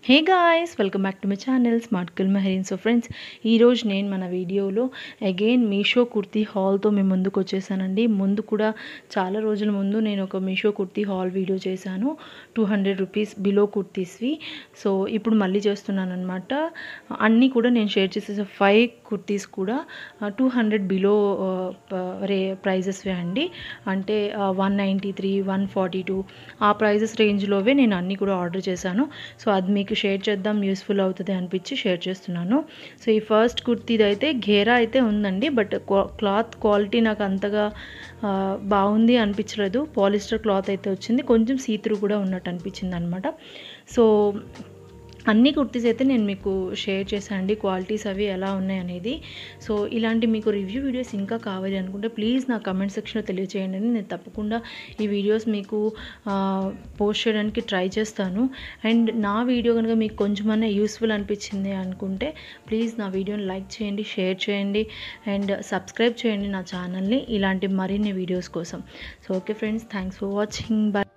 Hey guys, welcome back to my channel smart girl Mehreen. So friends, ఈరోజు నేను మన వీడియోలో అగైన్ మీషో కుర్తీ హాల్తో మేము ముందుకు వచ్చేసానండి. ముందు కూడా చాలా రోజుల ముందు నేను ఒక మీషో కుర్తీ హాల్ వీడియో చేశాను, 200 రూపీస్ బిలో కుర్తీస్వి. సో ఇప్పుడు మళ్ళీ చేస్తున్నాను అనమాట. అన్నీ కూడా నేను షేర్ చేసేసే 5 కుర్తీస్ కూడా 200 బిలో ప్రైజెస్వే అండి. అంటే 193, 142 ఆ ప్రైజెస్ రేంజ్లోవే నేను అన్నీ కూడా ఆర్డర్ చేశాను. సో అది మీకు షేర్ చేద్దాం, యూస్ఫుల్ అవుతుంది అనిపించి షేర్ చేస్తున్నాను. సో ఈ ఫస్ట్ కుర్తీది అయితే ఘేరా అయితే ఉందండి, బట్ క్లాత్ క్వాలిటీ నాకు అంతగా బాగుంది అనిపించలేదు. పాలిస్టర్ క్లాత్ అయితే వచ్చింది, కొంచెం సీత్రూ కూడా ఉన్నట్టు అనిపించింది అనమాట. సో అన్ని కుర్తీస్ అయితే నేను మీకు షేర్ చేశాను అండి, క్వాలిటీస్ అవి ఎలా ఉన్నాయి అనేది. సో ఇలాంటి మీకు రివ్యూ వీడియోస్ ఇంకా కావాలి అనుకుంటే ప్లీజ్ నా కమెంట్ సెక్షన్లో తెలియజేయండి. నేను తప్పకుండా ఈ వీడియోస్ మీకు పోస్ట్ చేయడానికి ట్రై చేస్తాను. అండ్ నా వీడియో కనుక మీకు కొంచెమన్నా యూస్ఫుల్ అనిపించింది అనుకుంటే ప్లీజ్ నా వీడియోని లైక్ చేయండి, షేర్ చేయండి అండ్ సబ్స్క్రైబ్ చేయండి నా ఛానల్ని, ఇలాంటి మరిన్ని వీడియోస్ కోసం. So okay friends, thanks for watching. Bye.